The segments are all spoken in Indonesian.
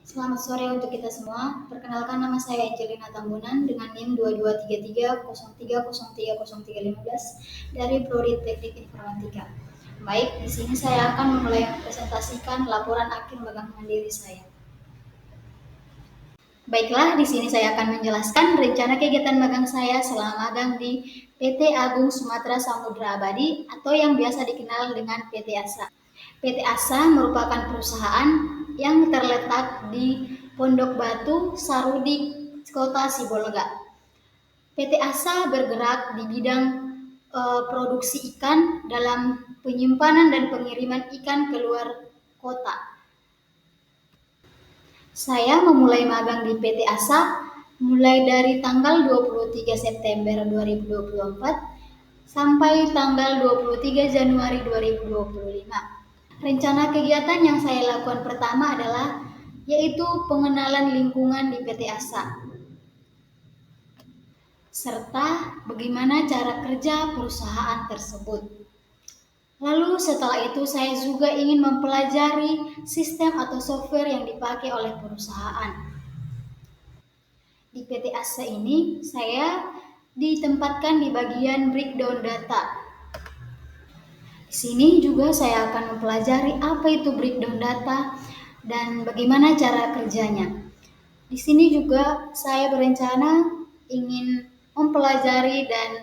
Selamat sore untuk kita semua. Perkenalkan nama saya Angelina Tambunan dengan NIM 223303030315 dari Prodi Teknik Informatika. Baik, di sini saya akan memulai mempresentasikan laporan akhir magang mandiri saya. Baiklah, di sini saya akan menjelaskan rencana kegiatan magang saya selama magang di PT Agung Sumatera Samudra Abadi atau yang biasa dikenal dengan PT ASA. PT ASA merupakan perusahaan yang terletak di Pondok Batu, Sarudik, Kota Sibolga. PT ASA bergerak di bidang produksi ikan dalam penyimpanan dan pengiriman ikan ke luar kota. Saya memulai magang di PT ASA mulai dari tanggal 23 September 2024 sampai tanggal 23 Januari 2025. Rencana kegiatan yang saya lakukan pertama adalah yaitu pengenalan lingkungan di PT ASA, serta bagaimana cara kerja perusahaan tersebut. Lalu setelah itu saya juga ingin mempelajari sistem atau software yang dipakai oleh perusahaan. Di PT ASA ini saya ditempatkan di bagian breakdown data. Di sini juga saya akan mempelajari apa itu breakdown data dan bagaimana cara kerjanya. Di sini juga saya berencana ingin mempelajari dan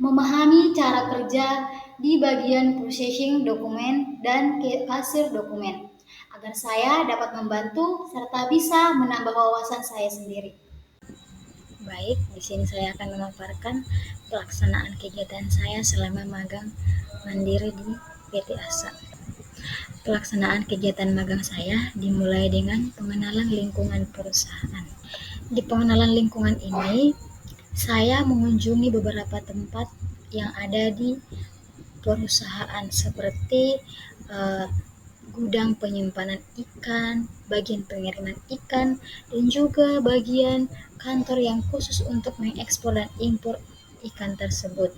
memahami cara kerja di bagian processing dokumen dan kasir dokumen, agar saya dapat membantu serta bisa menambah wawasan saya sendiri. Baik, di sini saya akan memaparkan pelaksanaan kegiatan saya selama magang mandiri di PT ASA. Pelaksanaan kegiatan magang saya dimulai dengan pengenalan lingkungan perusahaan. Di pengenalan lingkungan ini, saya mengunjungi beberapa tempat yang ada di perusahaan seperti gudang penyimpanan ikan, bagian pengiriman ikan, dan juga bagian kantor yang khusus untuk mengekspor dan impor ikan tersebut.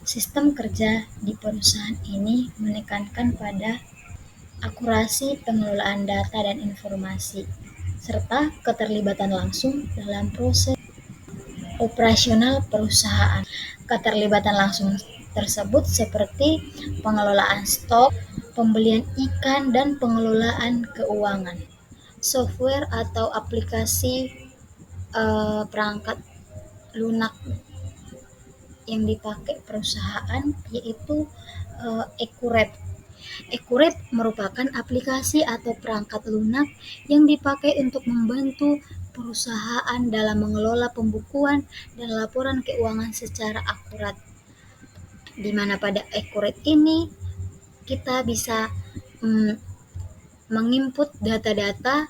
Sistem kerja di perusahaan ini menekankan pada akurasi pengelolaan data dan informasi, serta keterlibatan langsung dalam proses operasional perusahaan. Keterlibatan langsung tersebut seperti pengelolaan stok, pembelian ikan, dan pengelolaan keuangan. Software atau aplikasi perangkat lunak yang dipakai perusahaan yaitu Accurate. Accurate merupakan aplikasi atau perangkat lunak yang dipakai untuk membantu perusahaan dalam mengelola pembukuan dan laporan keuangan secara akurat. Di mana pada Accurate ini kita bisa menginput data-data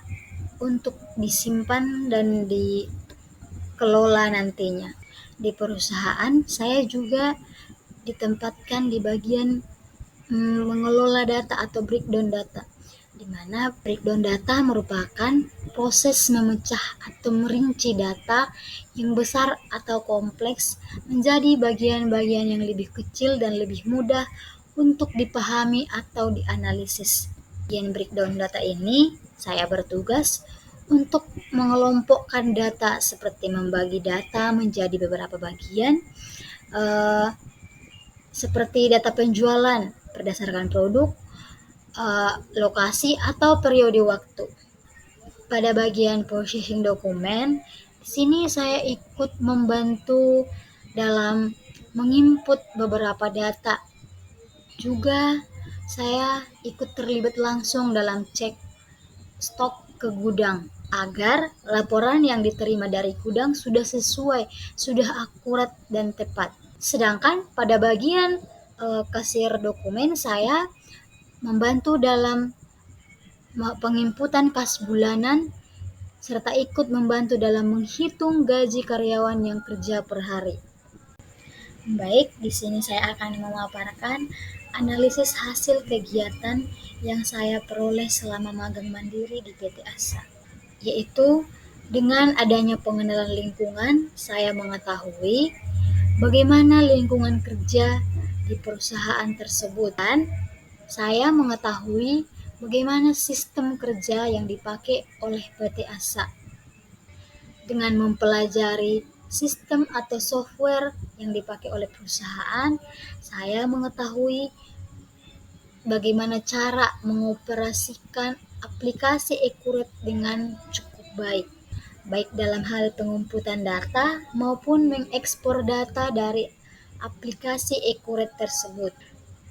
untuk disimpan dan dikelola nantinya. Di perusahaan saya juga ditempatkan di bagian mengelola data atau breakdown data, di mana breakdown data merupakan proses memecah atau merinci data yang besar atau kompleks menjadi bagian-bagian yang lebih kecil dan lebih mudah untuk dipahami atau dianalisis. Bagian breakdown data ini saya bertugas untuk mengelompokkan data seperti membagi data menjadi beberapa bagian, seperti data penjualan berdasarkan produk, lokasi, atau periode waktu. Pada bagian processing dokumen, di sini saya ikut membantu dalam menginput beberapa data. Juga saya ikut terlibat langsung dalam cek stok ke gudang agar laporan yang diterima dari gudang sudah sesuai, sudah akurat dan tepat. Sedangkan pada bagian kasir dokumen saya membantu dalam penginputan kas bulanan serta ikut membantu dalam menghitung gaji karyawan yang kerja per hari. Baik, di sini saya akan memaparkan analisis hasil kegiatan yang saya peroleh selama magang mandiri di PT ASA, yaitu dengan adanya pengenalan lingkungan, saya mengetahui bagaimana lingkungan kerja di perusahaan tersebut dan saya mengetahui bagaimana sistem kerja yang dipakai oleh PT ASA. Dengan mempelajari sistem atau software yang dipakai oleh perusahaan, saya mengetahui bagaimana cara mengoperasikan aplikasi Accurate dengan cukup baik, baik dalam hal pengumputan data maupun mengekspor data dari aplikasi Accurate tersebut.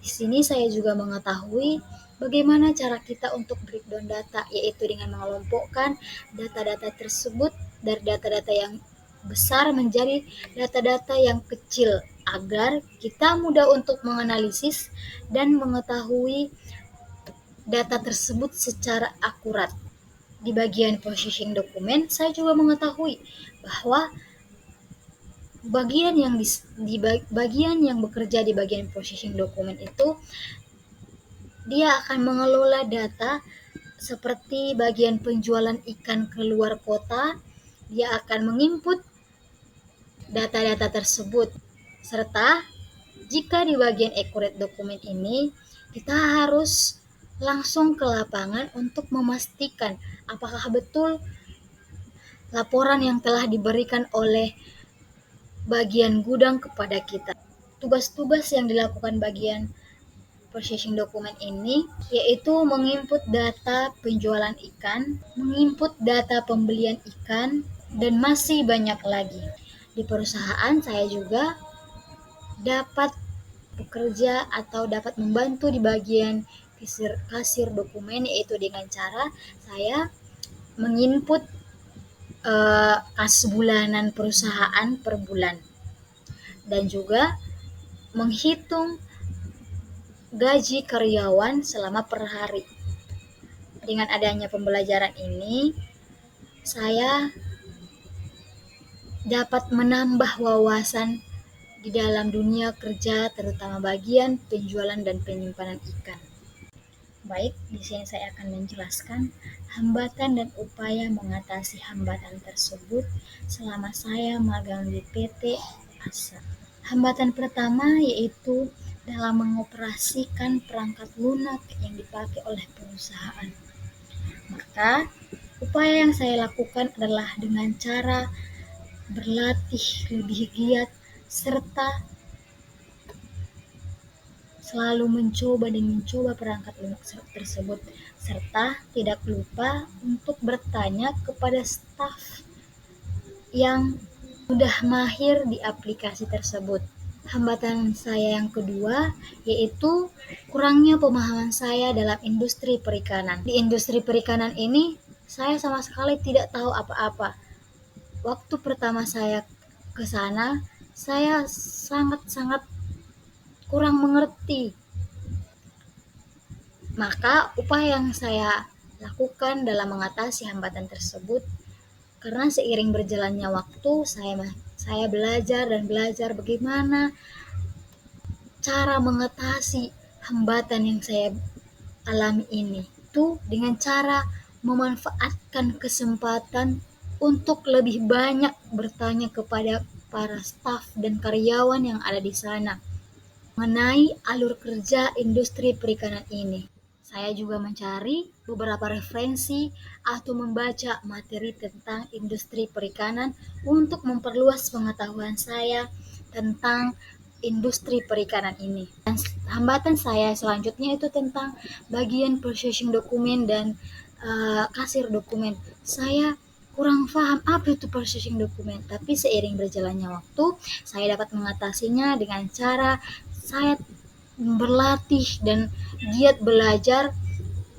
Di sini saya juga mengetahui bagaimana cara kita untuk breakdown data, yaitu dengan mengelompokkan data-data tersebut dari data-data yang besar menjadi data-data yang kecil agar kita mudah untuk menganalisis dan mengetahui data tersebut secara akurat. Di bagian processing dokumen, saya juga mengetahui bahwa bagian yang bekerja di bagian processing dokumen itu dia akan mengelola data seperti bagian penjualan ikan ke luar kota. Dia akan menginput data-data tersebut, serta jika di bagian accurate dokumen ini kita harus langsung ke lapangan untuk memastikan apakah betul laporan yang telah diberikan oleh bagian gudang kepada kita. Tugas-tugas yang dilakukan bagian processing dokumen ini yaitu menginput data penjualan ikan, menginput data pembelian ikan, dan masih banyak lagi. Di perusahaan saya juga dapat bekerja atau dapat membantu di bagian kasir dokumen, yaitu dengan cara saya menginput kas bulanan perusahaan per bulan dan juga menghitung gaji karyawan selama per hari. Dengan adanya pembelajaran ini, saya dapat menambah wawasan di dalam dunia kerja, terutama bagian penjualan dan penyimpanan ikan. Baik, di sini saya akan menjelaskan hambatan dan upaya mengatasi hambatan tersebut selama saya magang di PT ASA. Hambatan pertama yaitu dalam mengoperasikan perangkat lunak yang dipakai oleh perusahaan. Maka, upaya yang saya lakukan adalah dengan cara berlatih lebih giat serta selalu mencoba perangkat lunak tersebut, serta tidak lupa untuk bertanya kepada staf yang sudah mahir di aplikasi tersebut. Hambatan saya yang kedua yaitu kurangnya pemahaman saya dalam industri perikanan. Di industri perikanan ini saya sama sekali tidak tahu apa-apa. Waktu pertama saya ke sana, saya sangat-sangat kurang mengerti. Maka upaya yang saya lakukan dalam mengatasi hambatan tersebut, karena seiring berjalannya waktu saya belajar bagaimana cara mengatasi hambatan yang saya alami ini. Itu dengan cara memanfaatkan kesempatan untuk lebih banyak bertanya kepada para staf dan karyawan yang ada di sana mengenai alur kerja industri perikanan ini. Saya juga mencari beberapa referensi atau membaca materi tentang industri perikanan untuk memperluas pengetahuan saya tentang industri perikanan ini. Dan hambatan saya selanjutnya itu tentang bagian processing dokumen dan kasir dokumen. Saya kurang paham apa itu processing dokumen, tapi seiring berjalannya waktu, saya dapat mengatasinya dengan cara saya berlatih dan giat belajar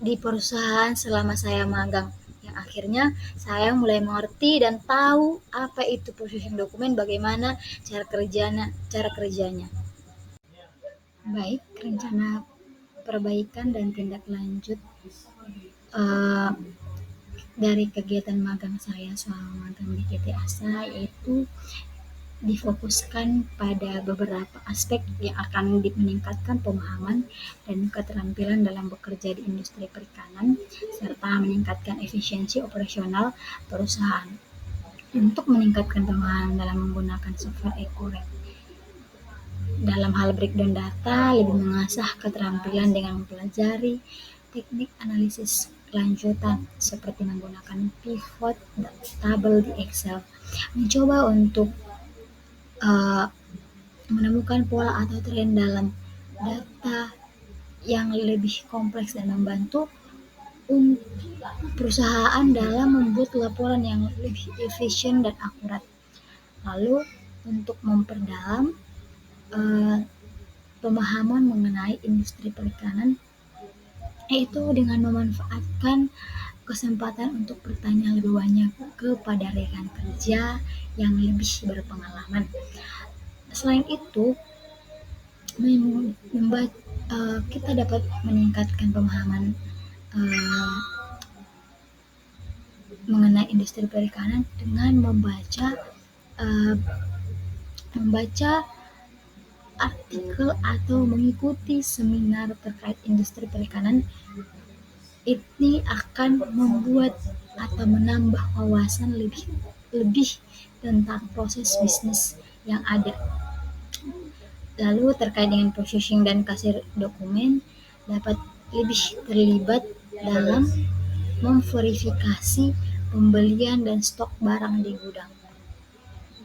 di perusahaan selama saya magang. Yang akhirnya saya mulai mengerti dan tahu apa itu processing dokumen, bagaimana cara kerjanya. Baik, rencana perbaikan dan tindak lanjut dari kegiatan magang saya selama magang di PT ASA yaitu difokuskan pada beberapa aspek yang akan meningkatkan pemahaman dan keterampilan dalam bekerja di industri perikanan serta meningkatkan efisiensi operasional perusahaan. Untuk meningkatkan pemahaman dalam menggunakan software Accurate dalam hal breakdown data, lebih mengasah keterampilan dengan mempelajari teknik analisis lanjutan seperti menggunakan pivot table di Excel, mencoba untuk uh, menemukan pola atau tren dalam data yang lebih kompleks dan membantu perusahaan dalam membuat laporan yang lebih efisien dan akurat. Lalu untuk memperdalam uh, pemahaman mengenai industri perikanan, yaitu dengan memanfaatkan kesempatan untuk bertanya lebih banyak kepada rekan kerja yang lebih berpengalaman. Selain itu, kita dapat meningkatkan pemahaman uh, mengenai industri perikanan dengan uh, membaca artikel atau mengikuti seminar terkait industri perikanan. Ini akan membuat atau menambah wawasan lebih tentang proses bisnis yang ada. Lalu terkait dengan processing dan kasir dokumen, dapat lebih terlibat dalam memverifikasi pembelian dan stok barang di gudang.